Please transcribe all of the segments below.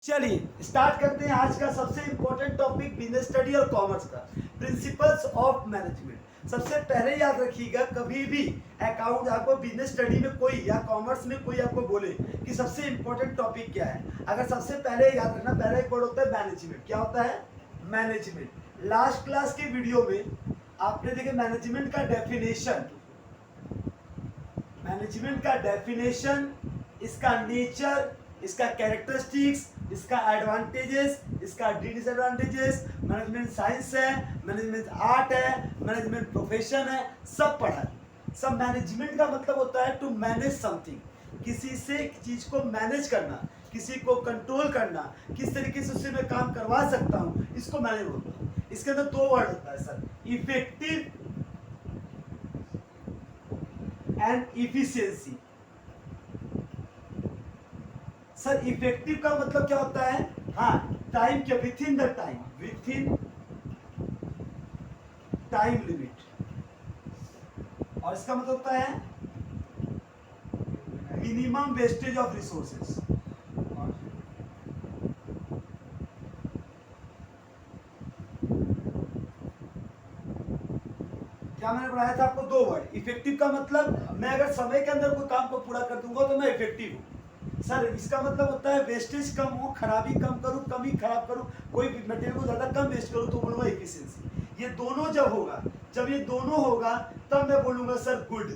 चलिए स्टार्ट करते हैं आज का सबसे इंपॉर्टेंट टॉपिक बिजनेस स्टडी और कॉमर्स का प्रिंसिपल्स ऑफ मैनेजमेंट। सबसे पहले याद रखिएगा, कभी भी अकाउंट आपको बिजनेस स्टडी में कोई या कॉमर्स में कोई आपको बोले कि सबसे इंपॉर्टेंट टॉपिक क्या है, अगर सबसे पहले याद रखना पहला एक वर्ड होता है मैनेजमेंट। क्या होता है? मैनेजमेंट। लास्ट क्लास के वीडियो में आपने देखे मैनेजमेंट का डेफिनेशन, इसका नेचर, इसका कैरेक्टरिस्टिक्स, इसका एडवांटेजेस, इसका डिसएडवांटेजेस, मैनेजमेंट साइंस है, मैनेजमेंट आर्ट है, मैनेजमेंट प्रोफेशन है, सब पढ़ा है। सब मैनेजमेंट का मतलब होता है टू मैनेज समथिंग, किसी से चीज को मैनेज करना, किसी को कंट्रोल करना, किस तरीके से उससे मैं काम करवा सकता हूँ, इसको मैनेज बोलता हूँ। इसके अंदर दो वर्ड होता है sir, effective and efficiency. Sir effective का मतलब क्या होता है? हाँ, टाइम के with in the time limit, और इसका मतलब होता है मिनिमम वेस्टेज ऑफ रिसोर्सेस। क्या मैंने पढ़ाया था आपको? दो वर्ड। इफेक्टिव का मतलब मैं अगर समय के अंदर कोई काम को पूरा कर दूंगा तो मैं इफेक्टिव हूँ। सर इसका मतलब होता है वेस्टेज कम हो, खराबी कम करूं, कमी खराब करूं, कोई मटेरियल को ज्यादा कम वेस्ट करूं, तो बोलूंगा एफिशिएंसी। ये दोनों जब होगा, जब ये दोनों होगा तब मैं बोलूंगा सर गुड।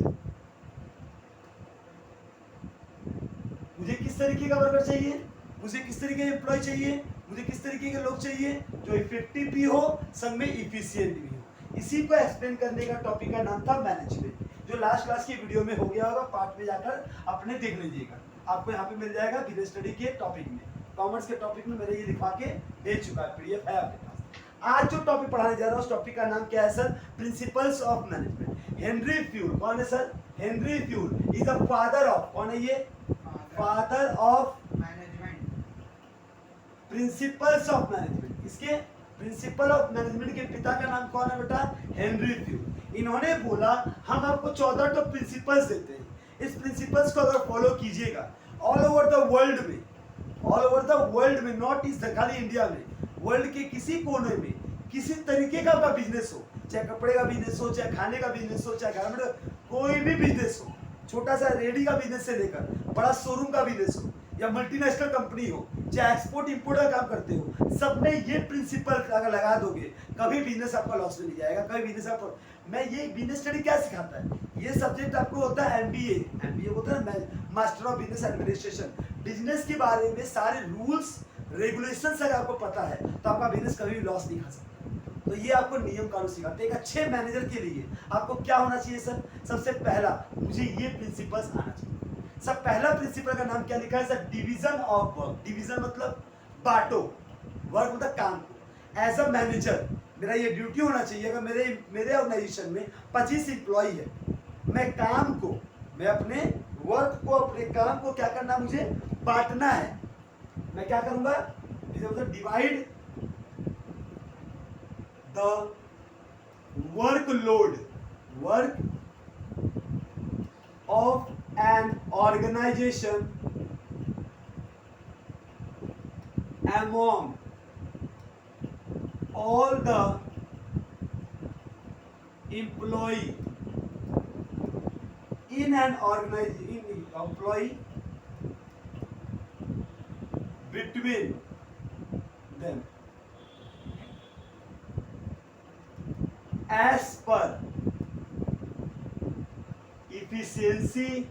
मुझे किस तरीके का वर्कर चाहिए, मुझे किस तरीके का एम्प्लॉय चाहिए, मुझे किस तरीके के लोग चाहिए जो इफेक्टिव भी हो, संग में इफिशियंट भी हो। इसी को एक्सप्लेन करने का टॉपिक का नाम था मैनेजमेंट, जो लास्ट क्लास की वीडियो में हो गया होगा। पार्ट में जाकर अपने देख लीजिएगा, आपको यहाँ पे मिल जाएगा बिजनेस स्टडी के टॉपिक में। कॉमर्स के टॉपिक में मैंने ये दिखा के दे चुका है, पीडीएफ है आपके पास। आज जो टॉपिक पढ़ाने जा रहा हूँ उस टॉपिक का नाम क्या है sir? Principles of management. Henry fuel, कौन है sir? Henry fuel is the father of, कौन है ये? Father of management, principles of management. इसके प्रिंसिपल ऑफ मैनेजमेंट के पिता का नाम कौन है बेटा? Henry fuel. इन्होंने बोला हम आपको 14 तो प्रिंसिपल्स देते हैं, इस प्रिंसिपल्स को अगर फॉलो कीजिएगा ऑल ओवर द वर्ल्ड में, नॉट इस खाली इंडिया में, वर्ल्ड के किसी कोने में किसी तरीके का आपका बिजनेस हो, चाहे कपड़े का बिजनेस हो, चाहे खाने का बिजनेस हो, चाहे गारमेंट, कोई भी बिजनेस हो, छोटा सा रेडी का बिजनेस से लेकर बड़ा शोरूम का बिजनेस हो, या मल्टीनेशनल कंपनी हो, चाहे एक्सपोर्ट इंपोर्ट का काम करते हो, सब में ये प्रिंसिपल अगर लगा दोगे कभी बिजनेस आपका लॉस में नहीं जाएगा, कभी बिजनेस आपको। मैं ये बिजनेस स्टडी क्या सिखाता है? ये सब्जेक्ट आपको होता है एमबीए होता है master of business administration. Business के बारे में सारे रूल्स रेगुलेशंस अगर आपको पता है तो आपका बिजनेस कभी भी लॉस नहीं खा सकता। तो ये आपको नियम कानून सिखाते हैं। एक अच्छे मैनेजर के लिए आपको क्या होना चाहिए सर? सबसे पहला मुझे ये प्रिंसिपल्स आना चाहिए। सब पहला प्रिंसिपल का नाम क्या लिखा है sir? Division of work. Division मतलब बांटो, वर्क मतलब काम को। एज अ मैनेजर मेरा ये ड्यूटी होना चाहिए, अगर मेरे ऑर्गेनाइजेशन में 25 एम्प्लॉय है, मैं काम को, मैं अपने वर्क को, अपने काम को क्या करना, मुझे बांटना है। मैं क्या करूंगा? Divide the workload, work of an organization among all the employee in an organization, employee between them as per efficiency,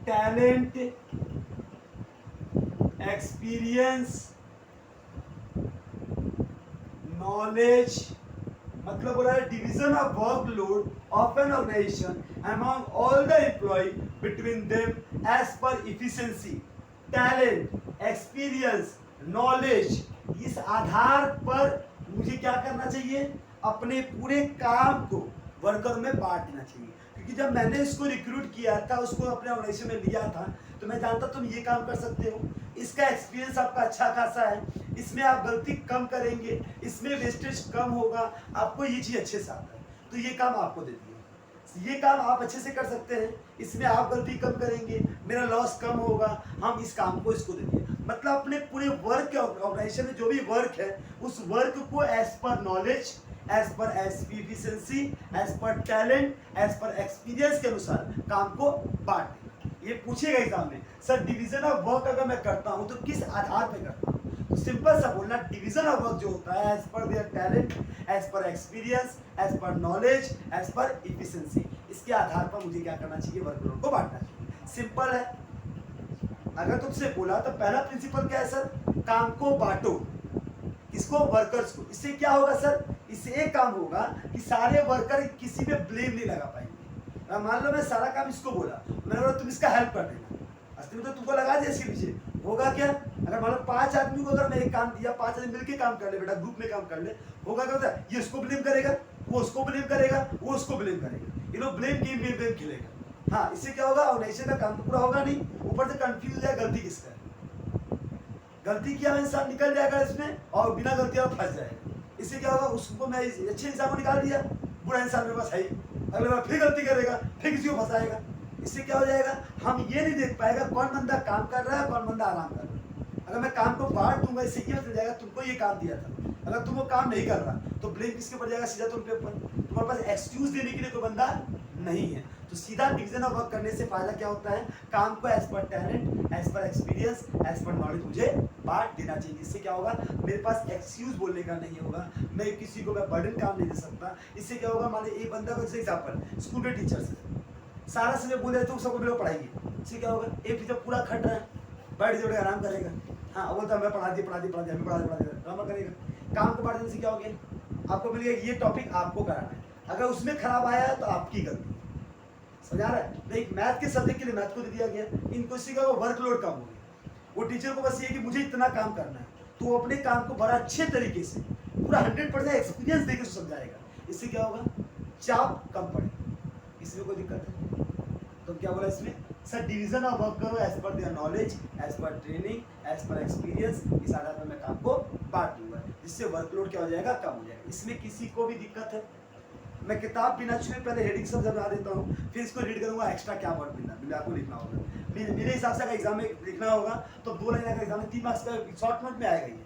talent, experience, knowledge। मतलब बोला है division of workload of an organisation among all the employ between them as per efficiency, talent, experience, knowledge. इस आधार पर मुझे क्या करना चाहिए? अपने पूरे काम को वर्कर में बांटना चाहिए। क्योंकि जब मैंने इसको रिक्रूट किया था, उसको अपने ऑर्गेनाइजेशन में लिया था, तो मैं जानता तुम ये काम कर सकते हो, इसका एक्सपीरियंस आपका अच्छा खासा है, इसमें आप गलती कम करेंगे, इसमें वेस्टेज कम होगा, आपको ये चीज अच्छे से आता है, तो ये काम आपको दे दिया। ये काम आप अच्छे से कर सकते हैं, इसमें आप गलती कम करेंगे, मेरा लॉस कम होगा, हम इस काम को इसको देंगे। मतलब अपने पूरे वर्क ऑर्गेनाइजेशन में जो भी वर्क है उस वर्क को as per knowledge, as per efficiency, as per talent, as per experience के अनुसार काम को बांट दें। ये पूछेगा एग्जाम में, सर डिवीजन ऑफ वर्क अगर मैं करता हूं तो किस आधार पे करता हूं? तो सिंपल सा बोलना, डिवीजन ऑफ वर्क जो होता है as per their talent, as per experience, as per knowledge, as per efficiency, इसके आधार पर मुझे क्या करना चाहिए, वर्कलोड को बांटना चाहिए। सिंपल है। अगर तुमसे बोला तो पहला प्रिंसिपल क्या है सर, काम को बांटो, किसको, वर्कर्स को। इससे क्या होगा सर, इससे एक काम होगा कि सारे वर्कर किसी पे ब्लेम नहीं लगा पाएंगे। मान लो मैं सारा काम इसको बोला, मैंने बोला तुम इसका हेल्प कर देना, असली में तो तुमको लगा दिया इसके पीछे, होगा क्या, अगर मान लो 5 आदमी को अगर मैं एक काम दिया, 5 आदमी मिलकर काम कर ले बेटा, ग्रुप में काम कर ले, होगा क्या होता है, ये उसको ब्लेम करेगा, वो उसको ब्लेम करेगा, वो उसको ब्लेम करेगा, ये लोग ब्लेम गेम खेलेगा। हाँ, इससे क्या होगा, ऑर्गेनाइजेशन का काम तो पूरा होगा नहीं, ऊपर से कंफ्यूज है गलती किसका है, गलती किया हुआ इंसान निकल जाएगा इसमें और बिना गलती और फंस जाएगा। इससे क्या होगा, उसको मैं अच्छे इंसान को निकाल दिया, बुरा इंसान मेरे पास है ही, अगले बार फिर गलती करेगा, फिर किसी को फंसाएगा। इससे क्या हो जाएगा, हम ये नहीं देख पाएगा कौन बंदा काम कर रहा है, कौन बंदा आराम कर रहा है। अगर मैं काम को बांट दूंगा, इससे ये पता जाएगा तुमको ये काम दिया था, अगर तुम वो काम नहीं कर रहा तो ब्लेम किसके ऊपर जाएगा, सीधा तुम पे ऊपर। तुम्हारे पास एक्सक्यूज देने के लिए कोई बंदा नहीं है। तो सीधा डिवीजन ऑफ वर्क करने से फायदा क्या होता है, काम को as per talent, as per experience, as per knowledge मुझे बांट देना चाहिए। इससे क्या होगा, मेरे पास एक्सक्यूज बोलने का नहीं होगा, मैं किसी को मैं बर्डन काम नहीं दे सकता। इससे क्या होगा, मान लीजिए एक बंदा को, जैसे एग्जाम्पल स्कूल के टीचर्स सारा समय बोल रहे तो सबको मेरे को पढ़ाएंगे, इससे क्या होगा, एक टीचर पूरा खट रहा है, बैठ जोड़े आराम करेगा, हाँ बोलता मैं पढ़ा दिया हमें पढ़ा दिया ड्रामा करेगा। काम को बांट देने से क्या हो गया, आपको मिल गया ये टॉपिक आपको कराना है, अगर उसमें खराब आया तो आपकी गलती, समझ आ रहा है। नहीं, मैथ के सब्जेक्ट के लिए मैथ को दे दिया गया, इनको इसी का वर्कलोड कम हो गया, वो टीचर को बस ये कि मुझे इतना काम करना है, तो वो अपने काम को बड़ा अच्छे तरीके से पूरा 100% एक्सपीरियंस देकर समझाएगा। इससे क्या होगा, चाप कम पड़ेगा, इसमें कोई दिक्कत है। तो क्या बोला इसमें, सर डिवीजन ऑफ वर्क करो as per their knowledge, as per training, as per experience, इस आधार पर मैं काम को बांट दूंगा, जिससे वर्कलोड क्या हो जाएगा, कम हो जाएगा। इसमें किसी को भी दिक्कत है, मैं किताब बिना छुए पहले हेडिंग सब समझा देता हूँ, फिर इसको रीड करूंगा, एक्स्ट्रा क्या वर्ड मिला आपको लिखना होगा। मेरे हिसाब से अगर एग्जाम में लिखना होगा तो 2 लाइन अगर एग्जाम में 3 मार्क्स का शॉर्ट नोट में आएगा, ये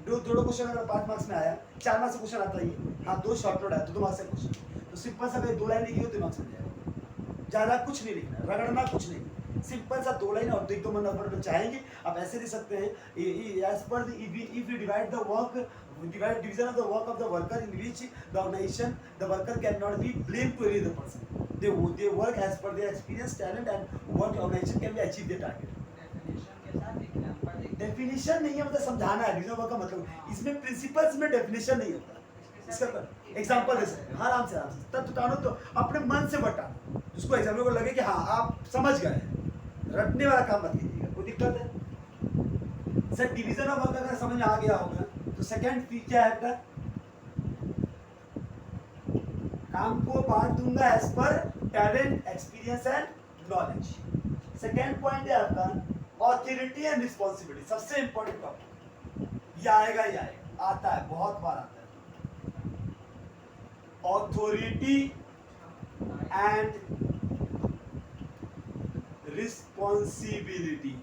दो क्वेश्चन अगर 5 मार्क्स में आया, 4 मार्क्स का क्वेश्चन आता है, हाँ 2 शॉर्ट नोट आया तो 2 मार्क्स का क्वेश्चन, तो सिंपल सा अगर 2 लाइन लिखी हो तो मार्क्स मिल जाएगा, ज्यादा कुछ नहीं लिखना, रगड़ना कुछ नहीं, सिंपल सा 2 लाइन और 1-2 नंबर पे चाहेंगे आप ऐसे दे सकते हैं, as per if you divide the work, division of the work of the worker in which the organization, the worker cannot be blamed to any other person, they work as per their experience, talent and what organization can be achieve their target। Definition नहीं है, मतलब समझाना है, division work का मतलब इसमें principles में definition नहीं होता, इसका एग्जांपल दे सकते हैं आराम से तब तो तो अपने मन से बटाना, जिसको एग्जाम्पल को लगे कि हाँ आप समझ गए, रटने वाला काम मत कीजिएगा, कोई दिक्कत है। सर डिवीजन ऑफ वर्क अगर समझ में आ गया होगा तो सेकंड पी क्या है आपका, काम को बांट दूंगा as per talent, experience and knowledge. Second point है आपका ऑथोरिटी एंड रिस्पॉन्सिबिलिटी, सबसे इंपॉर्टेंट टॉपिक, ये आएगा ही आएगा, आता है बहुत बार आता है, ऑथोरिटी एंड रिस्पॉन्सिबिलिटी।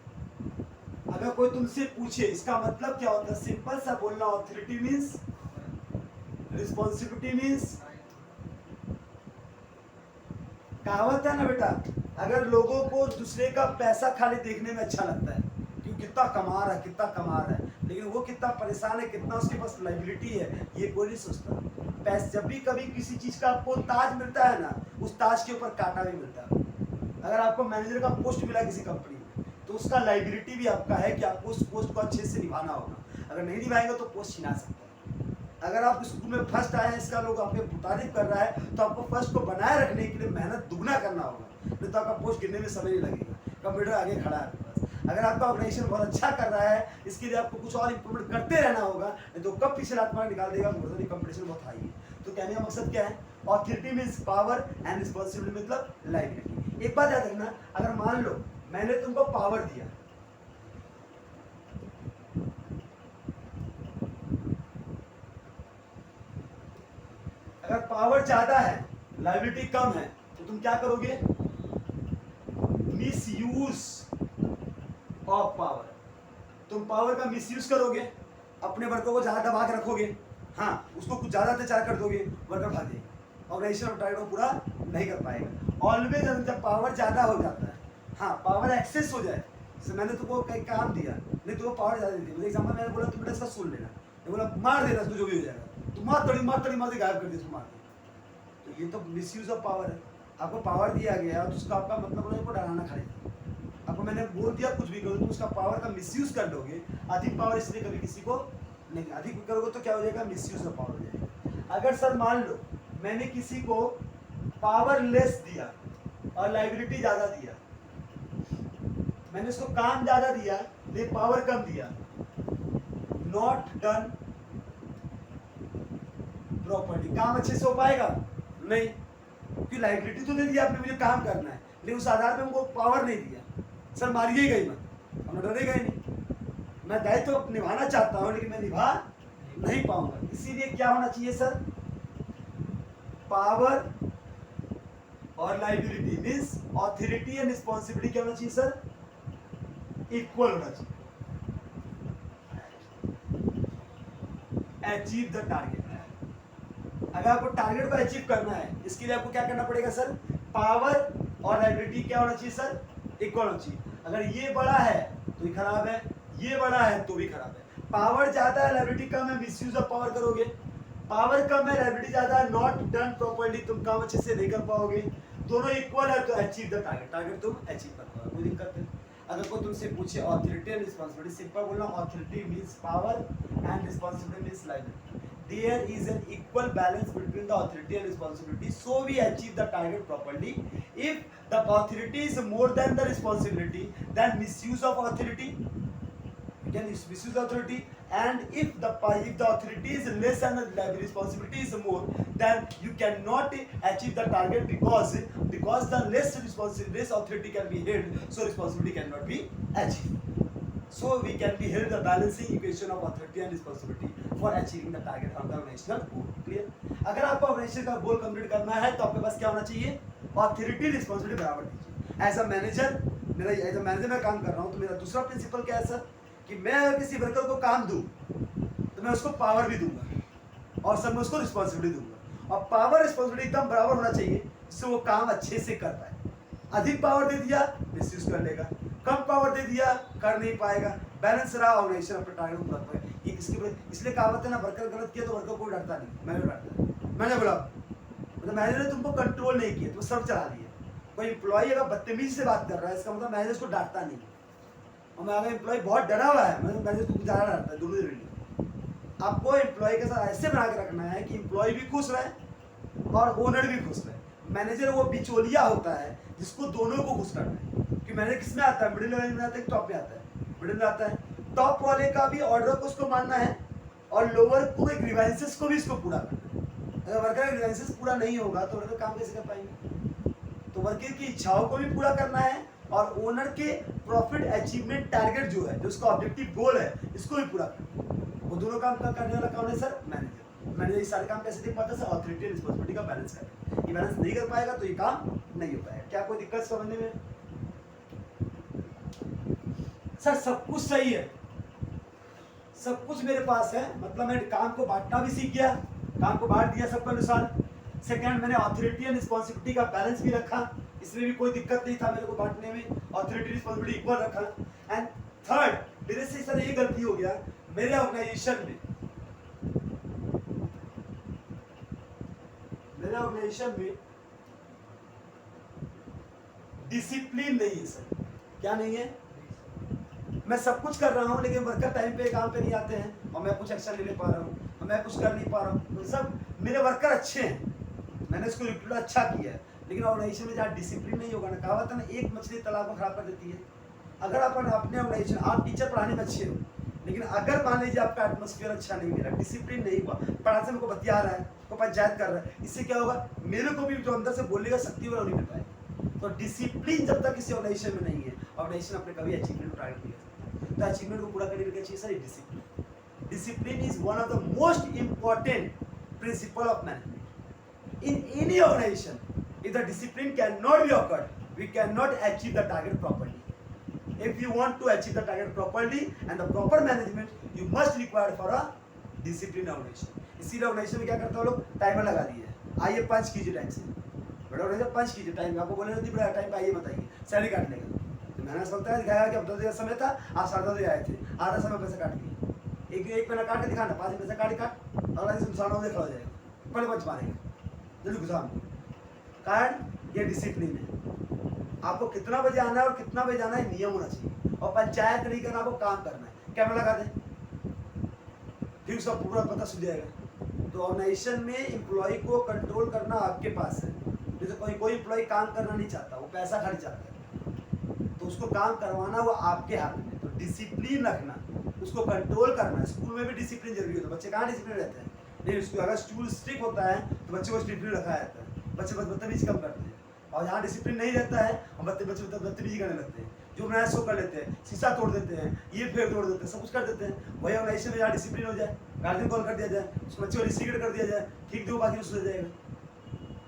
अगर कोई तुमसे पूछे इसका मतलब क्या होता है, सिंपल सा बोलना, ऑथोरिटी मींस, रिस्पॉन्सिबिलिटी मींस, कहावत है ना बेटा, अगर लोगों को दूसरे का पैसा खाली देखने में अच्छा लगता है कि कितना कमा रहा है, लेकिन वो कितना परेशान है, कितना उसके पास लायबिलिटी है, ये कोई नहीं सोचता। पैसे जब भी कभी किसी चीज का आपको ताज मिलता है ना, उस ताज के ऊपर कांटा भी मिलता है। अगर आपको मैनेजर का पोस्ट मिला किसी कंपनी में तो उसका लायबिलिटी भी आपका है कि आपको उस पोस्ट को अच्छे से निभाना होगा, अगर नहीं निभाएंगे तो पोस्ट छीना सकता है। अगर आप स्कूल में फर्स्ट आए हैं, इसका लोग आपके तारीफ कर रहा है, तो आपको फर्स्ट को बनाए रखने के लिए मेहनत दुगना करना होगा, नहीं तो आपका पोस्ट गिरने में समय नहीं लगेगा, कंप्यूटर आगे खड़ा है आपके पास। अगर आपका ऑर्गेनाइजेशन बहुत अच्छा कर रहा है, इसके लिए आपको कुछ और इंप्रूवमेंट करते रहना होगा, नहीं तो कब पीछे रात मार निकाल देगा, कंपटीशन बहुत हाई है। तो कहने का मकसद क्या है, authority means power and responsibility मतलब लायबिलिटी। एक बात याद रखना, अगर मान लो मैंने तुमको पावर दिया, अगर पावर ज्यादा है लायबिलिटी कम है तो तुम क्या करोगे, मिस यूज ऑफ पावर, तुम पावर का मिस यूज करोगे, अपने वर्कर को ज्यादा दबा के रखोगे, हाँ उसको कुछ ज्यादा अत्याचार कर दोगे, वर्कर भागे, ऑर्गेनाइजेशन ऑफ टारगेट को पूरा नहीं कर पाएगा। ऑलवेज जब पावर ज्यादा हो जाता है, हाँ पावर एक्सेस हो जाए, मैंने तुमको कई काम दिया, नहीं तुमको पावर ज्यादा दी, मुझे एग्जाम्पल मैंने बोला तुम बेटा इसका सुन लेना, मैं बोला मार देना इसको जो भी हो जाएगा, तुम मार तड़ी गायब कर दी, मार दी, तो ये तो मिसयूज ऑफ पावर है। आपको पावर दिया गया तो उसका आपका मतलब उसको डराना खरीदा, आपको मैंने बोल दिया कुछ भी करो, तुम उसका पावर का मिसयूज कर लोगे। अधिक पावर इसलिए कभी किसी को नहीं, अधिक करोगे तो क्या हो जाएगा, मिसयूज ऑफ पावर हो जाएगा। अगर सर मान लो मैंने किसी को पावर लेस दिया और लाइबिलिटी ज्यादा दिया, मैंने उसको काम ज्यादा दिया लेकिन पावर कम दिया, नॉट डन प्रॉपर्टी, काम अच्छे से हो पाएगा नहीं, क्योंकि लाइबिलिटी तो दे दिया आपने, मुझे काम करना है, लेकिन उस आधार पे हमको पावर नहीं दिया, सर मारिए ही गई, मैं डरेगा ही नहीं, मैं दायित्व तो निभाना चाहता हूं लेकिन मैं निभा नहीं पाऊंगा। इसीलिए क्या होना चाहिए सर, पावर और liability means authority and responsibility क्या होना चाहिए सर, इक्वल होना चाहिए। अचीव द टारगेट, अगर आपको टारगेट को अचीव करना है इसके लिए आपको क्या करना पड़ेगा सर, पावर और लाइबिलिटी क्या होना चाहिए सर, इक्वल होना चाहिए। अगर ये बड़ा है तो ये खराब है, ये बड़ा है तो भी खराब है। पावर ज्यादा है लाइबिलिटी कम है, मिसयूज ऑफ पावर करोगे, पावर कम है लाइबिलिटी ज्यादा है, नॉट डन प्रॉपर्ली, तुम काम अच्छे से नहीं कर पाओगे, दोनों इक्वल है तो अचीव द टारगेट, टारगेट तुम अचीव कर पाओगे, कोई दिक्कत नहीं। अगर कोई तुमसे पूछे ऑथोरिटी एंड रिस्पांसिबिलिटी, सिंपल बोलना, authority means power and responsibility means liability, there is an equal balance between the authority and responsibility, so we achieve the target properly. If the authority is more than the responsibility, then misuse of authority, you can misuse authority, and if the authority is less and the responsibility is more, then you cannot achieve the target, because the less authority can be held, so responsibility cannot be achieved. So we can be held the balancing equation of authority and responsibility for achieving the target of the organizational goal. Clear? अगर आपको organisation का गोल complete करना है तो आपके पास क्या होना चाहिए, ऑथोरिटी रिस्पॉन्सिबिलिटी बराबर दीजिए। एज अ मैनेजर, मैं काम कर रहा हूँ तो मेरा दूसरा प्रिंसिपल क्या है सर, कि मैं अगर किसी वर्कर को काम दूँ तो मैं उसको पावर भी दूंगा और सब में उसको रिस्पॉन्सिबिलिटी दूंगा, और पावर रिस्पॉन्सिबिलिटी एकदम बराबर होना चाहिए जिससे वो काम अच्छे से कर पाए। अधिक पावर दे दिया मिसयूज कर लेगा, कम पावर दे दिया कर नहीं पाएगा, बैलेंस रहा ऑर्गेनाइजेशन अपने टारगेट को पूरा कर पाएगा। ये किसके, इसलिए कहावत है ना, वर्कर गलत किया तो वर्कर को डरता नहीं, मैंने डरता, मैंने बोला मतलब मैनेजर ने तुमको कंट्रोल नहीं किया, तुम सब चला दिया। कोई एम्प्लॉय अगर बदतमीजी से बात कर रहा है इसका मतलब मैनेजर उसको डांटता नहीं, और मैं अगर एम्प्लॉय बहुत डरा हुआ है मैनेजर को ज़्यादा डरता है, दोनों जरूरी। आपको एम्प्लॉय के साथ ऐसे बना के रखना है कि एम्प्लॉय भी खुश रहे और ओनर भी खुश रहे। मैनेजर वो बिचौलिया होता है जिसको दोनों को खुश करना है, कि मैनेजर किस में आता है, मिडिल लेवल में आता है, टॉप में आता है, मिडिल में आता है। टॉप वाले का भी ऑर्डर को उसको मानना है और लोअर को ग्रीवेंसेस को भी इसको पूरा करना है। अगर वर्कर का ग्रीवेंसेस पूरा नहीं होगा तो वर्कर काम कैसे कर पाएंगे, तो वर्कर की इच्छाओं को भी पूरा करना है और ओनर के प्रॉफिट अचीवमेंट टारगेट जो है, जो उसका ऑब्जेक्टिव गोल है, इसको भी पूरा करना है। वो दोनों काम करने वाला कौन है सर, मैनेजर। मैनेजर ये सारे काम कैसे देख पाता है सर, ऑथोरिटी रिस्पॉन्सिबिलिटी का बैलेंस करके। ये बैलेंस नहीं कर पाएगा तो ये काम नहीं हो पाएगा। क्या कोई दिक्कत समझने में सर? सब कुछ सही है, सब कुछ मेरे पास है, मतलब मैं काम को बांटना भी सीख गया, काम को बांट दिया सबके अनुसार। सेकंड, मैंने ऑथोरिटी एंड रिस्पॉन्सिबिलिटी का बैलेंस भी रखा, इसमें भी कोई दिक्कत नहीं था मेरे को बांटने में, ऑथोरिटी रिस्पॉन्सिबिलिटी इक्वल रखा। एंड थर्ड, मेरे से सर ये गलती हो गया, मेरे ऑर्गेनाइजेशन में डिसिप्लिन नहीं है सर। क्या नहीं है? मैं सब कुछ कर रहा हूँ लेकिन वर्कर टाइम पे काम पे नहीं आते हैं और मैं कुछ एक्शन नहीं ले पा रहा हूँ और मैं कुछ कर नहीं पा रहा हूँ। तो सब मेरे वर्कर अच्छे हैं, मैंने इसको रिक्रूट अच्छा किया है, लेकिन ऑर्गेनाइजेशन में जहाँ डिसिप्लिन नहीं होगा ना, कहावत है ना, एक मछली तालाब को खराब कर देती है। अगर अपन अपने ऑर्गेनाइजेशन, आप टीचर पढ़ाने में अच्छे हो, लेकिन अगर मान लीजिए आपका एटमोस्फेयर अच्छा नहीं मिला, डिसिप्लिन नहीं हुआ, पढ़ाते मेरे को बतिया रहा है, को पंचायत कर रहा है, इससे क्या होगा, मेरे को भी जो अंदर से बोलने का शक्ति वो नहीं मिल पाएगी। तो डिसिप्लिन जब तक किसी ऑर्गेनाइजेशन में नहीं है, ऑर्गेनाइजेशन अपने कभी अचीवमेंट को टारगेट नहीं कर सकता। तो अचीवमेंट को पूरा करने के लिए चाहिए sir discipline. Discipline is one of the most important principle of management in any organisation. If the discipline cannot be occurred, we cannot achieve the target properly. If you want to achieve the target properly and the proper management, you must require for a discipline organization. इसी organisation में क्या करता है लोग, timer लगा दिए, आइए पंच कीजिए टाइम से, बड़ा ऑर्गेनाइजेशन पंच कीजिए टाइम, आपको बोले नहीं पड़ा टाइम पे आइए बताइए, सैलरी काट लेगा। तो मैंने सोचा दिखाया कि अब 10 समय था, आज 10:30 बजे आए थे, आधा समय पैसे काट दिए, एक महीना काट के दिखाना, 5 पैसे काट ऑर्गेनाइजेशन 9:30 खड़ा हो जाएगा, पहले पंच मारेगा जल्दी घुसा। कारण ये डिसिप्लिन है, आपको कितना बजे आना है और कितना बजे जाना है नियम होना चाहिए, और पंचायत नहीं करना, आपको काम करना है। कैमरा लगा दें फिर उसका पूरा पता सुन जाएगा। तो ऑर्गेनाइजेशन में एम्प्लॉय को कंट्रोल करना आपके पास है। जैसे कोई एम्प्लॉय काम करना नहीं चाहता, वो पैसा खाली चाहता है, तो उसको काम करवाना वो आपके हाथ में। तो डिसिप्लिन रखना, उसको कंट्रोल करना। स्कूल में भी डिसिप्लिन जरूरी होता है, बच्चे कहाँ डिसिप्लिन रहते हैं, नहीं उसको अगर स्कूल स्ट्रिक्ट होता है तो बच्चे को डिसिप्लिन रखा जाता है, बच्चे बदतमीजी कम करते हैं। और यहाँ डिसिप्लिन नहीं रहता है और बच्चे बदतमीजी करने लगते हैं, जो नया शो कर लेते हैं, शीशा तोड़ देते हैं, ये फेर तोड़ देते हैं, सब कुछ कर देते हैं। वही ऑर्गेनाइजेशन में यहाँ डिसिप्लिन हो जाए, गार्जियन कॉल कर दिया जाए, उसको बच्चे को रिसीक्रेट कर दिया जाए, ठीक दो बाकी उससे जाएगा।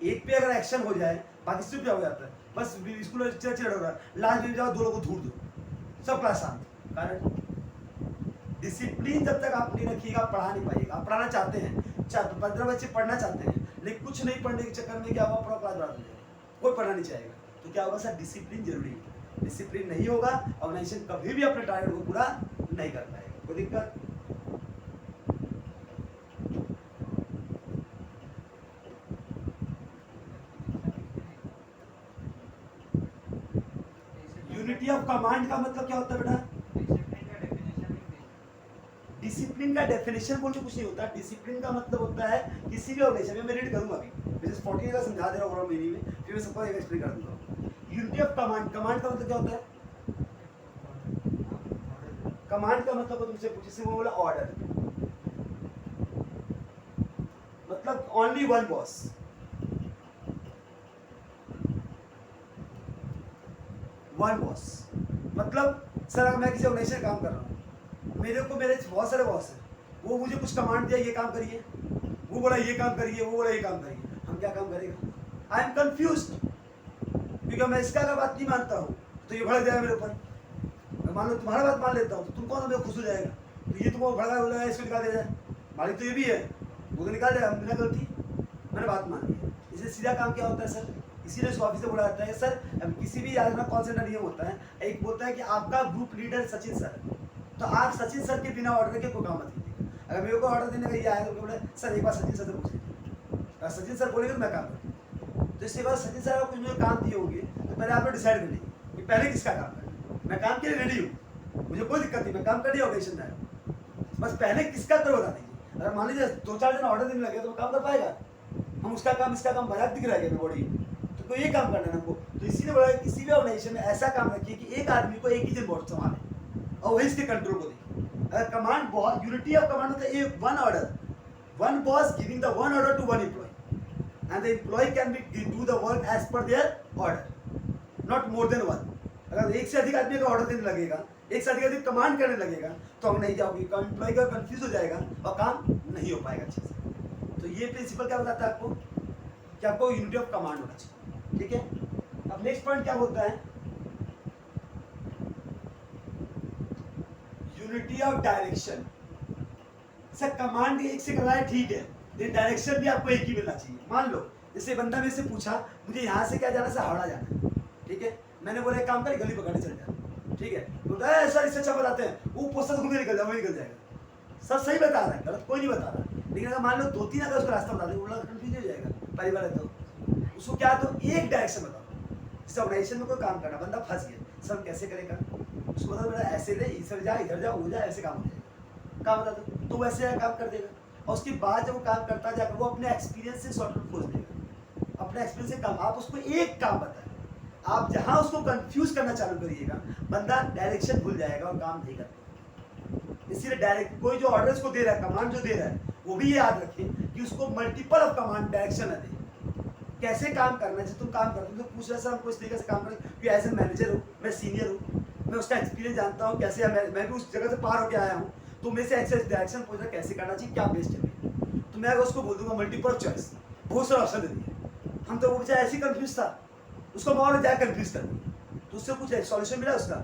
एक पे अगर एक्शन हो जाए बाकी सब पे हो जाता है, बस स्कूल चिड़ हो रहा है, लास्ट में जाओ 2 लोगों को धूड़ दो, सब क्लास शांत। कारण डिसिप्लिन जब तक आप नहीं रखिएगा पढ़ा नहीं पाइएगा। आप पढ़ाना चाहते हैं, 15 बच्चे पढ़ना चाहते हैं, लेकिन कुछ नहीं पढ़ने के चक्कर में क्या हुआ, पूरा क्लास बढ़ा दिया, कोई पढ़ना नहीं चाहेगा। तो क्या होगा सर, डिसिप्लिन जरूरी है। डिसिप्लिन नहीं होगा, ऑर्गेनाइजेशन कभी भी अपने टारगेट को पूरा नहीं कर पाएगा। कोई दिक्कत? यूनिटी ऑफ कमांड का मतलब क्या होता है बेटा? डिसिप्लिन का डेफिनेशन बोल के कुछ नहीं होता। डिसिप्लिन का मतलब होता है किसी भी ऑर्गेनाइजेशन में, मैं रीड करूंगा अभी, जैसे 40 का समझा दे रहा हूँ मेरी में, फिर मैं सबको एक्सप्लेन कर दूंगा। यूनिटी ऑफ कमांड, कमांड का मतलब क्या होता है? कमांड का मतलब तुमसे पूछे वो बोला ऑर्डर, मतलब only one boss. One boss मतलब सर अगर मैं किसी ऑर्गेनाइजेशन काम कर रहा हूँ, मेरे बहुत सारे बॉस हैं, वो मुझे कुछ कमांड दिया, ये काम करिए, वो बोला ये काम करिए, वो बोला ये काम करिए, हम क्या काम करेगा? आई एम कंफ्यूज्ड, क्योंकि मैं इसका अगर बात नहीं मानता हूँ तो ये भड़क जाएगा मेरे ऊपर। मैं मान लो तुम्हारा बात मान लेता हूँ तो तुम कौन मेरे खुश हो जाएगा, तो ये तुमको भड़का बोला इसको निकाल दिया जाए, मालिक तो ये भी है, वो तो निकाल दिया, बिना गलती मैंने बात मान ली। इससे सीधा काम क्या होता है सर, इसीलिए उस ऑफिस से बोला जाता है सर, किसी भी याद कॉल सेंटर नियम होता है, एक बोलता है कि आपका ग्रुप लीडर सचिन सर, तो आप सचिन सर के बिना ऑर्डर के कोई काम मत कीजिए। अगर मेरे को ऑर्डर देने का ये आया तो बोले सर एक बार सचिन सर से पूछ लीजिए, सचिन सर बोलेंगे तो मैं काम करूँ। तो इसके बाद सचिन सर कुछ मुझे काम दिए होंगे तो पहले आपने डिसाइड कर लीजिए कि पहले किसका काम करना। मैं काम के लिए रेडी हूँ, मुझे कोई दिक्कत नहीं, मैं काम कर लिया ऑर्गेनाइजेशन में, बस पहले किसका करो बता दीजिए। अगर मान लीजिए 2-4 दिन ऑर्डर देने लगे तो काम कर पाएगा, हम उसका काम इसका काम मजाक दिख रहा है बॉडी, तो ये काम करना है हमको। तो इसीलिए बोला किसी भी ऑर्गेनाइजेशन में ऐसा काम रखिए कि एक आदमी को एक ही दिन बोर्ड संभाले और वही इसके कंट्रोल को दे। अगर कमांड बहुत यूनिटी ऑफ कमांड होता है, one order, one boss giving the one order to one employ and the employ can be do the work as per their order, not more than one. अगर एक से अधिक आदमी का order देने लगेगा, एक से अधिक कमांड करने लगेगा तो हम नहीं जाओगे, एम्प्लॉय का कंफ्यूज हो जाएगा और काम नहीं हो पाएगा अच्छे से। तो ये प्रिंसिपल क्या बताता है आपको कि आपको यूनिटी ऑफ कमांड होना चाहिए, ठीक है। अब नेक्स्ट पॉइंट क्या बोलता है, unity of direction. Sir command एक से कर रहा है ठीक है, लेकिन डायरेक्शन भी आपको एक ही मिलना चाहिए। मान लो जैसे बंदा मेरे से पूछा मुझे यहाँ से क्या जाना, सर हावड़ा जाना है, ठीक है, मैंने बोला एक काम कर गली पकड़ने चल जा, ठीक है, बोलता है सर इससे अच्छा बताते हैं वो पोस्टर से घूमने निकल जाओ, वही निकल जाएगा। सर सही बता रहा है, गलत कोई नहीं बता रहा, लेकिन अगर मान लो 2-3 अगर उसका रास्ता बता दे बोला कंफ्यूज हो जाएगा, पहली बार है तो उसको क्या, तो एक डायरेक्शन बताओ। जैसे ऑर्गेनाइजेशन में कोई काम करना, बंदा फंस गया, सर कैसे करेगा, उसको बता मेरा ऐसे दे, इधर जा इधर जा हो जाए, ऐसे काम हो जाएगा, काम बता दो तो वैसे काम कर देगा। और उसके बाद जब वो काम करता जाकर वो अपने एक्सपीरियंस से शॉर्टकट खोज देगा, अपने एक्सपीरियंस से काम। आप उसको एक काम बताएं, आप जहां उसको कंफ्यूज करना चालू करिएगा बंदा डायरेक्शन भूल जाएगा और काम नहीं करता। इसीलिए डायरेक्ट कोई जो ऑर्डर्स को दे रहा है, कमांड जो दे रहा है, वो भी याद रखिए कि उसको मल्टीपल ऑफ कमांड डायरेक्शन है, कैसे काम करना है। तुम काम करते हो तो पूछ रहे सर हमको इस तरीके से काम करें, क्योंकि एज ए मैनेजर हूँ, मैं सीनियर हूँ, मैं उसका एक्सपीरियंस जानता हूँ, कैसे मैं भी उस जगह से पार होकर आया हूँ, तो मेरे से एक्सेस डायरेक्शन पूछ रहा कैसे करना चाहिए, क्या बेस्ट है। तो मैं अगर उसको बोल दूंगा मल्टीपल चॉइस, बहुत सारे ऑप्शन दे दिए, हम तो वो बेचारा ऐसे ही कंफ्यूज था, उसको और क्या कंफ्यूज कर दिया, तो उससे कुछ सॉल्यूशन मिला उसका।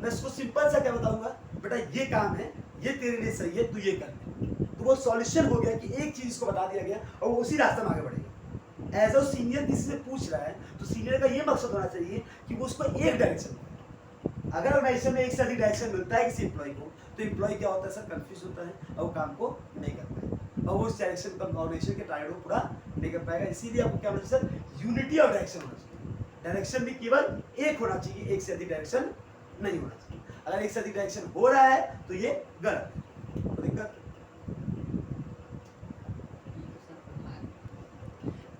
मैं उसको सिंपल सा क्या बताऊंगा, बेटा ये काम है, ये तेरे लिए सही है, तू ये कर ले। तो वो सॉल्यूशन हो गया कि एक चीज को बता दिया गया और वो उसी रास्ते में आगे बढ़ेगा। एज अ सीनियर किसी से पूछ रहा है तो सीनियर का ये मकसद होना चाहिए कि वो उसको एक डायरेक्शन, अगर ऑर्गेनाइजेशन में एक से अधिक डायरेक्शन मिलता है किसी एम्प्लॉय को, तो एम्प्लॉय क्या होता है सर, कंफ्यूज होता है और काम को नहीं करता है और वो उस डायरेक्शन का ऑर्गेनाइजेशन के टारगेट को पूरा नहीं कर पाएगा। इसीलिए आपको क्या होना चाहिए सर, यूनिटी ऑफ डायरेक्शन होना चाहिए। डायरेक्शन भी केवल एक होना चाहिए, एक से अधिक डायरेक्शन नहीं होना चाहिए। अगर एक से अधिक डायरेक्शन हो रहा है तो ये गलत है, तो दिक्कत।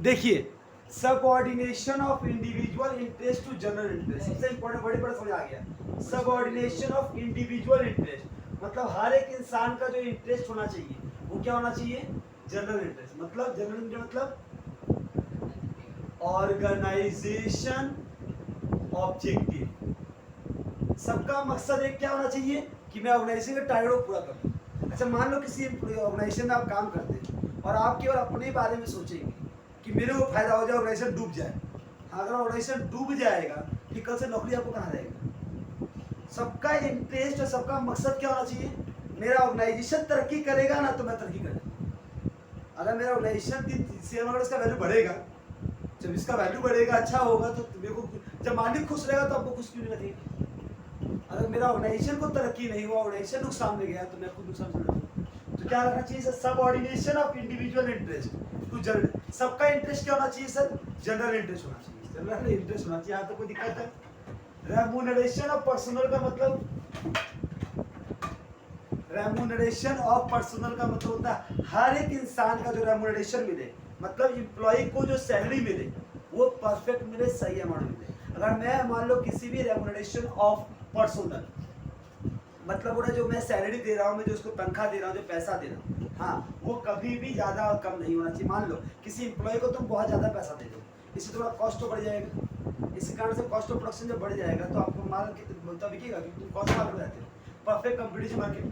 देखिए, subordination of individual interest to general interest, सबसे इंपॉर्टेंट बड़े बड़े समझ आ गया। सबऑर्डिनेशन ऑफ इंडिविजुअल इंटरेस्ट मतलब हर एक इंसान का जो इंटरेस्ट होना चाहिए वो क्या होना चाहिए, जनरल इंटरेस्ट। मतलब जनरल इंटरेस्ट मतलब ऑर्गेनाइजेशन ऑब्जेक्टिव, सबका मकसद एक क्या होना चाहिए कि मैं ऑर्गेनाइजेशन के टारगेट को पूरा करूं। अच्छा मान लो किसी ऑर्गेनाइजेशन में आप काम करते हैं और आप केवल अपने बारे में सोचेंगे कि मेरे को फायदा हो जाए, ऑर्गेनाइजेशन डूब जाए। अगर ऑर्गेनाइजेशन डूब जाएगा कि कल से नौकरी आपको कहाँ रहेगा। सबका इंटरेस्ट और सबका मकसद क्या होना चाहिए, मेरा ऑर्गेनाइजेशन तरक्की करेगा ना तो मैं तरक्की करूँगा। अगर मेरा ऑर्गेनाइजेशन की शेयर मार्केट का वैल्यू बढ़ेगा, जब इसका वैल्यू बढ़ेगा अच्छा होगा तो मेरे को, जब मालिक खुश रहेगा तो आपको खुश क्यों नहीं लगेगी। अगर मेरा ऑर्गेनाइजेशन को तरक्की नहीं हुआ, ऑर्गेनाइजेशन नुकसान में गया तो मैं खुद नुकसान में। तो क्या रखना चाहिए sir, subordination of individual interest to general. सबका इंटरेस्ट क्या होना चाहिए सर, जनरल इंटरेस्ट होना चाहिए, जनरल इंटरेस्ट होना चाहिए। यहाँ तो कोई दिक्कत है। रेम्यूनरेशन ऑफ पर्सनल का मतलब, रेम्यूनरेशन ऑफ पर्सनल का मतलब होता है हर एक इंसान का जो रेम्यूनरेशन मिले, मतलब एम्प्लॉय को जो सैलरी मिले वो परफेक्ट मिले, सही अमाउंट मिले। अगर मैं मान लो किसी भी रेम्यूनरेशन ऑफ पर्सनल मतलब वो जो मैं सैलरी दे रहा हूँ, मैं जो उसको तनख्वाह दे रहा हूँ, जो पैसा दे रहा हूँ, हाँ वो कभी भी ज़्यादा और कम नहीं होना चाहिए। मान लो किसी एम्प्लॉय को तुम बहुत ज़्यादा पैसा दे दो, इससे थोड़ा कॉस्ट तो बढ़ जाएगा। इसी कारण से कॉस्ट ऑफ प्रोडक्शन जब बढ़ जाएगा तो आपको माल कितना बिकेगा, क्योंकि तुम कॉस्ट माल बनाते हो। परफेक्ट कंपटीशन मार्केट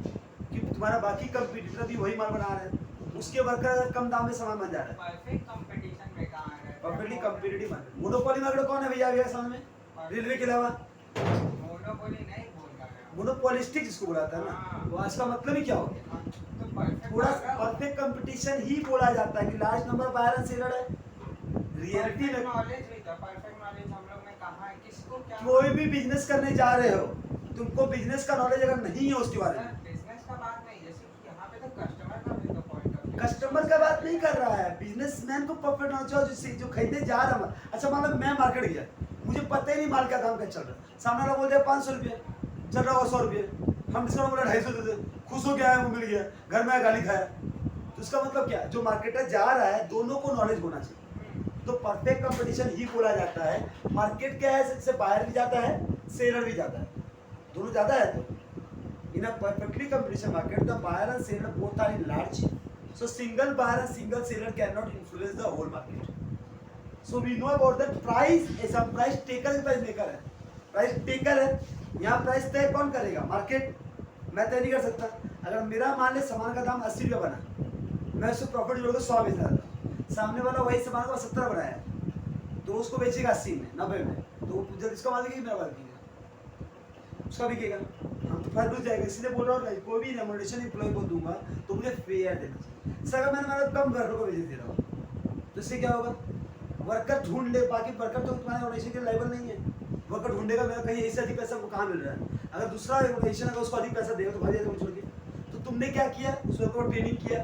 कि तुम्हारा बाकी कंपटीटर भी वही माल बना रहे हैं, उसके वर्कर कम दाम में सामान बन जा रहा है। परफेक्ट कंपटीशन में कहां है, perfectly competitive market. Monopoly market कौन है भैया अभी सामने में, रेलवे के अलावा? मोनोपोली नहीं बोल रहा है, मोनोपोलिस्टिक जिसको बुलाता है ना, तो आज का मतलब ही क्या हो गया, तो परफेक्ट पूरा परफेक्ट कंपटीशन ही बोला जाता है कि large number buyer and seller है। रियलिटी में नॉलेज भी था, परफेक्ट नॉलेज हम लोग ने कहा है, किसको क्या, कोई भी बिजनेस करने जा रहे हो, तुमको बिजनेस का नॉलेज अगर नहीं है उसके बारे में, बिजनेस का बात नहीं, जैसे कि यहाँ पे तो कस्टमर का भी तो पॉइंट ऑफ व्यू, कस्टमर का बात नहीं कर रहा है, बिजनेसमैन को परफेक्ट नॉलेज हो, जिससे जो खरीदने जा रहा हूँ। अच्छा मान लो मैं मार्केट गया, मुझे पता ही नहीं माल का दाम क्या चल रहा है, सामने वाला बोल दिया 500 रुपये, चल रहा हो 100 रुपये, हम डिस्काउंट बोला 250 दे दे, खुश हो गया है, वो मिल गया, घर में गाली खाया। तो इसका मतलब क्या, जो मार्केटर जा रहा है दोनों को नॉलेज होना चाहिए। तो परफेक्ट कंपटीशन ही बोला जाता है। मार्केट क्या है, इससे बायर भी जाता है, सेलर भी जाता है, दोनों जाता है। तो in a perfectly competition market the buyer and seller both are in large, so single buyer and single seller cannot influence the whole market. So we know about that price is a price taker, price maker है, price taker है। यहाँ price तय कौन करेगा, market. मैं तय नहीं कर सकता। अगर मेरा मान ले सामान का दाम 80 रुपये बना, मैं उसको प्रॉफिट जोड़कर 100 बेच रहा था, सामने वाला वही सामान का 70 बनाया, तो उसको बेचेगा 80 में, 90 में, तो जब इसका मालिक मेरा मालिक उसका बिकेगा, हम तो फायदा हो जाएगा। इसलिए बोल रहा हूँ कोई भी रेम्यूनरेशन एम्प्लॉय को दूंगा तो मुझे फेयर देना चाहिए। सर अगर मैंने कम वर्कर को बेच दे रहा हूँ तो इससे क्या होगा, वर्कर ढूंढ ले, बाकी वर्कर तो तुम्हारे ऑर्गेनाइजेशन के लेवल नहीं है, वर्कर ढूंढेगा मेरा कहीं इससे अधिक पैसा को कहाँ मिल रहा है। अगर दूसरा ऑर्गेनाइजेशन अगर उसको अधिक पैसा देगा तो भाई छोड़ के, तो तुमने क्या किया, उस वर्कर को ट्रेनिंग किया,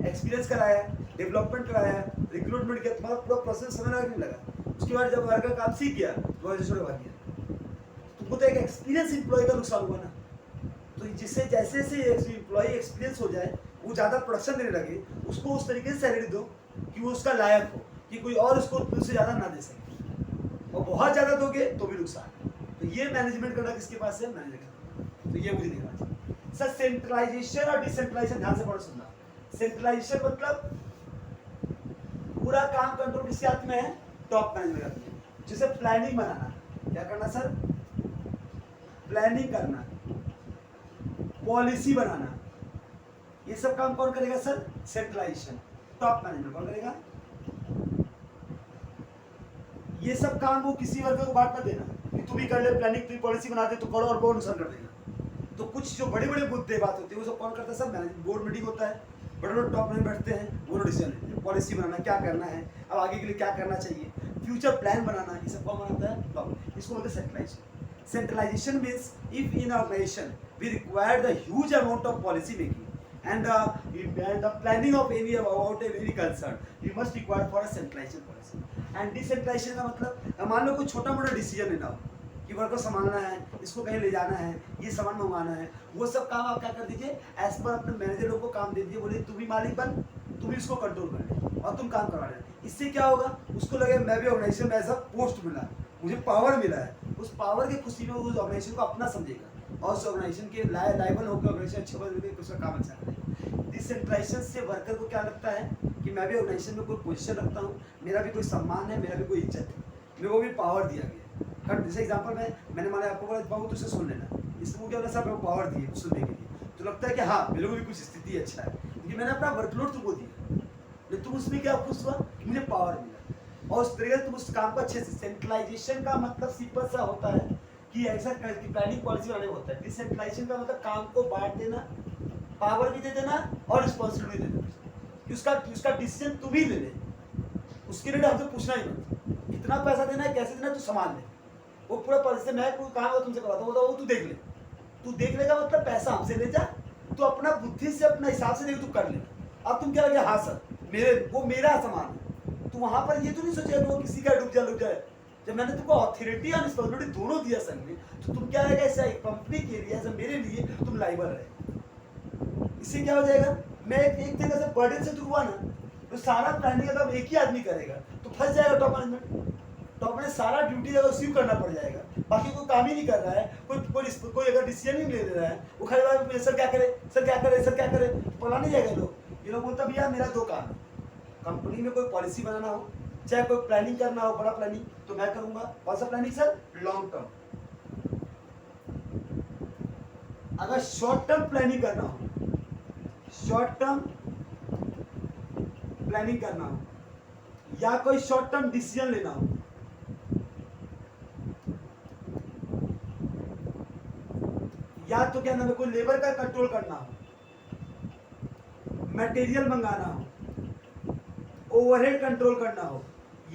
एक्सपीरियंस कराया, डेवलपमेंट कराया, रिक्रूटमेंट किया, तुम्हारा पूरा प्रोसेस समय लगने लगा। उसके बाद जब वर्कर काम सीख गया तो ऑर्गेनाइजेशन भाग गया, तुमको तो एक एक्सपीरियंस एम्प्लॉय का नुकसान हुआ ना। तो जिससे जैसे जैसे एम्प्लॉय एक्सपीरियंस हो जाए, वो ज़्यादा प्रोडक्शन देने लगे, उसको उस तरीके से सैलरी दो कि वो उसका लायक हो, कि कोई और उसको उससे ज़्यादा ना दे सके, और बहुत ज़्यादा दोगे तो भी नुकसान। तो ये मैनेजमेंट करना किसके पास है, मैनेजर का। तो ये मुझे देखना चाहिए। सर सेंट्रलाइजेशन और डिसेंट्रलाइजेशन ध्यान से पढ़ो सुनना। सेंट्रलाइजेशन मतलब पूरा काम कंट्रोल किसके हाथ में है, टॉप मैनेजमेंट हाथ में। जैसे प्लानिंग बनाना, क्या करना सर, प्लानिंग करना, पॉलिसी बनाना, ये सब काम कौन करेगा सर, सेंट्रलाइजेशन। टॉप मैनेजमेंट कौन करेगा, ये सब काम वो किसी वर्कर को बांट मत देना कि तू भी कर ले, प्लानिंग तू पॉलिसी बना दे तो करो और वो अनुसरण कर देगा। तो कुछ जो बड़े बड़े मुद्दे बात होती है वो सब कौन करता है? सब मैनेजमेंट बोर्ड मीटिंग होता है, बड़े बड़े टॉप में बैठते हैं, वो डिसीजन लेते हैं, पॉलिसी बनाना क्या करना है, अब आगे के लिए क्या करना चाहिए, फ्यूचर प्लान बनाना, ये सब कौन बनाता है? टॉप। इसको बोलते हैं centralisation. Centralisation means if in organisation we require the huge amount of policy making and the planning of any about any concern we must require for a centralization policy and decentralization का मतलब मान लो कोई छोटा मोटा decision लेना हो कि work को संभालना है, इसको कहीं ले जाना है, ये सामान मंगवाना है, वो सब काम आप क्या कर दीजिए, एज पर अपने मैनेजरों को काम दे दीजिए, बोले तू भी मालिक बन, तू भी इसको कंट्रोल कर ले और तुम काम करवा लेना। इससे क्या होगा, उसको लगे मैं भी ऑर्गेनाइजेशन में ऐसा पोस्ट मिला, मुझे पावर मिला है, उस पावर की खुशी में उस ऑर्गेनाइजेशन को अपना समझेगा और उस ऑर्गेनाइजेशन के लायबल होकर ऑर्गेनाइजेशन अच्छे बन उसका काम अच्छा करेगा। डिसेंट्रलाइजेशन से वर्कर को क्या लगता है कि मैं भी ऑर्गेनाइजेशन में कोई पोजीशन रखता हूँ, मेरा भी कोई सम्मान है, मेरा भी कोई इज्जत है, मेरे को भी पावर दिया गया है। जैसे एग्जाम्पल मैंने माना आपको बोला बाबू तुझसे सुन लेना, इसको क्या होता है सब पावर दिए सुनने के लिए, तो लगता है कि हाँ मेरे को भी कुछ स्थिति अच्छा है क्योंकि मैंने अपना वर्कलोड तुमको दिया, लेकिन तुम उसमें क्या खुश हुआ कि मुझे पावर मिला और उस तरीके से तुम उस काम को अच्छे से। सेंट्रलाइजेशन का मतलब सिंपल सा होता है कि ऐसा प्लानिंग पॉलिसी बनाने होता है। डिसेंट्रलाइजेशन का मतलब काम को बांट देना, पावर भी दे देना और रिस्पॉन्सिबिलिटी दे देना कि उसका डिसीजन तू भी ले ले, उसके लिए हमसे पूछना ही मत, कितना पैसा देना है, कैसे देना है, तू संभाल ले, वो पूरा पॉलिसी मैं कोई काम हो तुमसे करवाता हूँ वो तू देख ले, तू देख लेगा मतलब पैसा हमसे ले जा, तू अपना बुद्धि से अपना हिसाब से देख तू कर ले। अब तुम क्या लगे, हाँ सर वो मेरा सामान है, तो वहां पर ये तो नहीं सोचेगा वो किसी का डूब जाए। जब मैंने तुमको अथॉरिटी और रिस्पॉन्सिबिलिटी दोनों दिया संघ में, तो तुम क्या रहेगा, ऐसा कंपनी के लिए ऐसा मेरे लिए तुम लाइबल रहे। इससे क्या हो जाएगा, मैं एक जगह से बर्डन से दूर हुआ ना, तो सारा प्लानिंग अगर एक ही आदमी करेगा तो फंस जाएगा टॉप मैनेजमेंट। टॉप मैनेजमेंट सारा ड्यूटी अगर उसी को करना पड़ जाएगा, बाकी कोई काम ही नहीं कर रहा है, कोई अगर डिसीजन ही नहीं ले रहा है, वो खड़े बार सर क्या करे, सर क्या करे, सर क्या करे, पता नहीं जाएगा लोग। ये लोग बोलता भैया मेरा दो काम है, कंपनी में कोई पॉलिसी बनाना हो, चाहे कोई प्लानिंग करना हो, बड़ा प्लानिंग तो मैं करूंगा। कौन सा प्लानिंग सर? Long term. अगर शॉर्ट टर्म प्लानिंग करना हो, शॉर्ट टर्म प्लानिंग करना हो या कोई शॉर्ट टर्म डिसीजन लेना हो, या तो क्या नाम है, कोई लेबर का कंट्रोल करना हो, मटेरियल मंगाना हो, ओवरहेड कंट्रोल करना हो,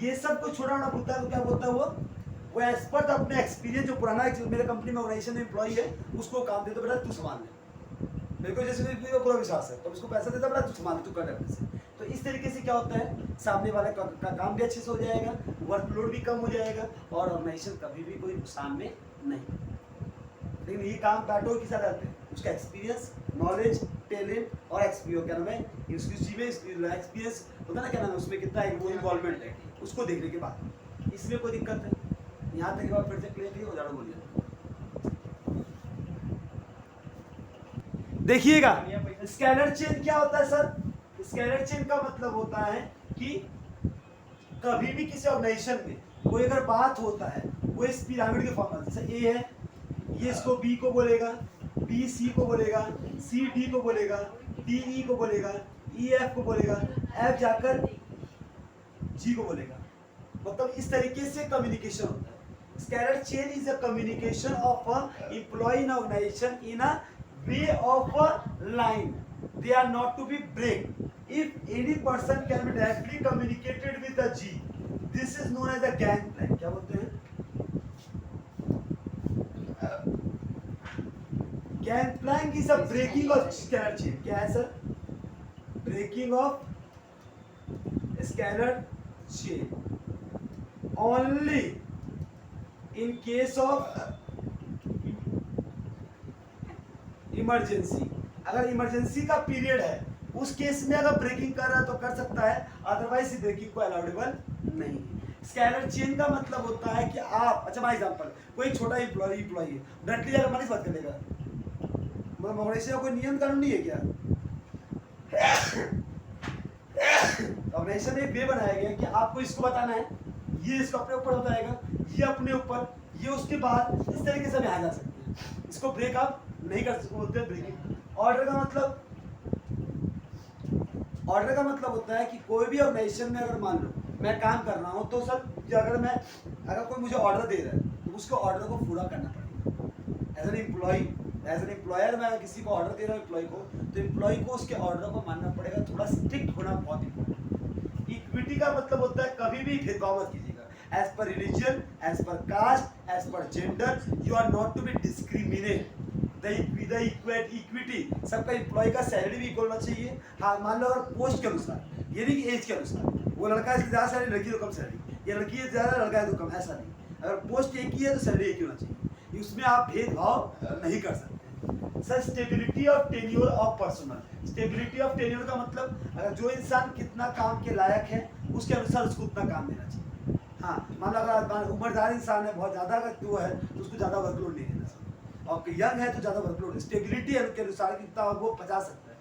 ये सब को छोड़ा ना बोलता है तो क्या बोलता है वो एज पर अपने एक्सपीरियंस जो पुराना मेरे कंपनी में ऑर्गेनाइजेशन में एम्प्लॉई है उसको काम दे दो, बेटा तू संभाल ले, मेरे को जैसे पूरा विश्वास है तो उसको पैसा देता, बेटा तू संभाल, तू कर अपने से। तो इस तरीके से क्या होता है, सामने वाले का काम भी अच्छे से हो जाएगा, वर्कलोड भी कम हो जाएगा और ऑर्गेनाइजेशन कभी भी कोई नुकसान में नहीं। लेकिन ये काम बैठो किस आधार पे, उसका एक्सपीरियंस, नॉलेज, टैलेंट और एक्सपीरियंस क्या नाम है, एक्सपीरियंस होता है ना, क्या नाम है, उसमें कितना है वो इन्वॉल्वमेंट है, उसको देखने के बाद इसमें कोई दिक्कत है। यहाँ तक के बाद फिर से क्लियर हो जाना, बोलिए। देखिएगा स्कैलर चेन क्या होता है सर? स्कैलर चेन का मतलब होता है कि कभी भी किसी ऑर्गेनाइजेशन में कोई अगर बात होता है, वो इस पिरामिड के फॉर्म में, जैसे ए है, ये इसको बी को बोलेगा, बी सी को बोलेगा, सी डी को बोलेगा, डी ई को बोलेगा, ई एफ को बोलेगा, एफ जाकर जी को बोलेगा। मतलब इस तरीके से कम्युनिकेशन होता है। Scalar chain is a communication of a employ in organisation in a way of a line, they are not to be break. If any person can be directly communicated with the G, this is known as a gang plank. क्या बोलते हैं? Gang plank is a breaking of scalar chain. क्या है sir? Breaking of scalar chain. Only in case of emergency. अगर emergency का period है उस case में अगर ब्रेकिंग कर रहा है तो कर सकता है, अदरवाइज ब्रेकिंग को अलाउडेबल नहीं है। स्कैलर चेन का मतलब होता है कि आप, अच्छा माय एग्जांपल, कोई छोटा एम्प्लॉय है, डायरेक्टली जाकर हमारी बात करेगा, मतलब ऑर्गेनाइजेशन का कोई नियम कानून नहीं है क्या? ऑर्गेनाइजेशन में एक वे बनाया गया कि आपको इसको बताना है, ये इसको अपने ऊपर बताएगा, ये अपने ऊपर, ये उसके बाद, इस तरीके से आ जा सकते हैं। इसको ब्रेक आप नहीं कर सकते, बोलते हैं ब्रेकिंग। ऑर्डर का मतलब होता है कि कोई भी ऑर्गेनाइजेशन में अगर मान लो मैं काम कर रहा हूँ, तो सर अगर कोई मुझे ऑर्डर दे रहा है तो उसको ऑर्डर को पूरा करना पड़ेगा। एज एन एम्प्लॉयर मैं अगर किसी को ऑर्डर दे रहा हूँ एम्प्लॉय को, तो एम्प्लॉय को उसके ऑर्डर को मानना पड़ेगा। थोड़ा स्ट्रिक्ट होना बहुत इंपॉर्टेंट। इक्विटी का मतलब होता है कभी भी भेदभाव मत कीजिएगा। As per religion, as per caste, as per gender, you are not to be discriminate. Equity, सबका एम्प्लॉय का सैलरी भी इक्वल होना चाहिए। हाँ, मान लो अगर पोस्ट के अनुसार, ये नहीं कि एज के अनुसार, वो लड़का है इसकी ज़्यादा सैलरी, लड़की तो कम सैलरी, या लड़की है ज़्यादा, लड़का है तो कम, ऐसा नहीं। अगर पोस्ट एक ही है तो सैलरी एक ही होना चाहिए, उसमें आप भेदभाव नहीं कर सकते। Sir, stability of tenure of personal. Stability of tenure का मतलब अगर जो इंसान कितना काम के लायक है उसके अनुसार उसको उतना काम देना चाहिए। हाँ, मान लो अगर उम्रदार इंसान है, बहुत ज़्यादा अगर वो है तो उसको ज़्यादा वर्कलोड नहीं देना चाहिए, और यंग है तो ज़्यादा वर्कलोड। स्टेबिलिटी के अनुसार कितना वो पचा सकता है।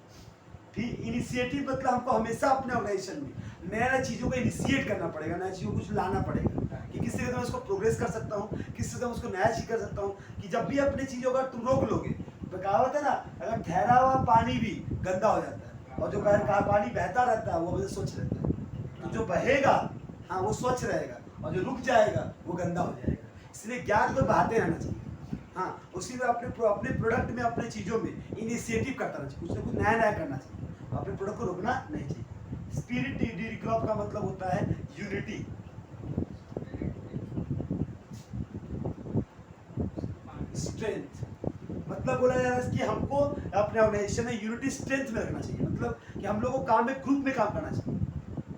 फिर इनिशिएटिव मतलब हमको हमेशा अपने ऑर्गेनाइजेशन में नया नया चीज़ों को इनिशिएट करना पड़ेगा, नया चीज़ों को कुछ लाना पड़ेगा कि किस तरह से मैं उसको प्रोग्रेस कर सकता हूँ, किस तरह से मैं उसको नया चीज़ कर सकता हूँ। कि जब भी अपनी चीज़ों का तुम रोक लोगे, तो कहावत है ना, अगर ठहरा हुआ पानी भी गंदा हो जाता है, और जो पानी बहता रहता है वो हमेशा स्वच्छ रहता है। तो जो बहेगा, हाँ, वो स्वच्छ रहेगा, और जो रुक जाएगा वो गंदा हो जाएगा। इसलिए ज्ञान को बहाते रहना चाहिए। हाँ, उसी में अपने प्रोडक्ट में, अपने चीज़ों में इनिशिएटिव करता रहना चाहिए, कुछ ना कुछ नया नया करना चाहिए, अपने प्रोडक्ट को रोकना नहीं चाहिए। स्पिरिट डी का मतलब होता है यूनिटी। स्ट्रेंथ मतलब बोला जा रहा है कि हमको अपने ऑर्गेनाइजेशन में यूनिटी स्ट्रेंथ में रखना चाहिए। मतलब कि हम लोग को काम में ग्रुप में काम करना चाहिए।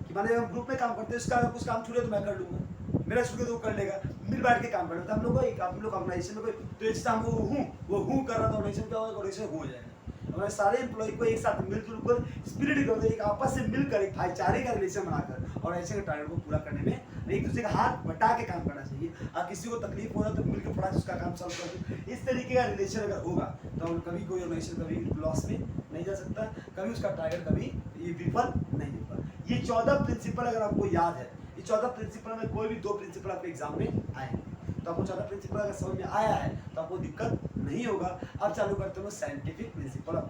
कि माने जब हम ग्रुप में काम करते हैं, उसका कुछ काम छूटे तो मैं कर लूँगा, मेरा छूटे तो वो कर लेगा, मिल बैठ के काम करना। तो हम लोग ऑर्गेनाइजेशन में कोई तो एक काम वो हूँ कर रहा था, ऑर्गेनाइजेशन का ऑर्गेनाइजेशन हो जाएगा। हमारे सारे एम्प्लॉय को एक साथ मिलजुल कर स्पिरिट होता है, एक आपस से मिलकर एक भाईचारे का रिलेशन बनाकर और ऐसे के टारगेट को पूरा करने में एक दूसरे का हाथ बटा के काम करना चाहिए। और किसी को तकलीफ हो रहा है तो मिलकर फटाक से उसका काम सॉल्व कर। इस तरीके का रिलेशन अगर होगा तो हम कभी कोई ऑर्गेनाइजेशन कभी लॉस में नहीं जा सकता, कभी उसका टारगेट कभी ये विफल नहीं होगा। ये 14 प्रिंसिपल अगर आपको याद है, ये 14 प्रिंसिपल में कोई भी 2 प्रिंसिपल आपके एग्जाम में आए, तो आपको 14 प्रिंसिपल अगर समझ में आया है तो आपको दिक्कत नहीं होगा। अब चालू करते हैं साइंटिफिक प्रिंसिपल ऑफ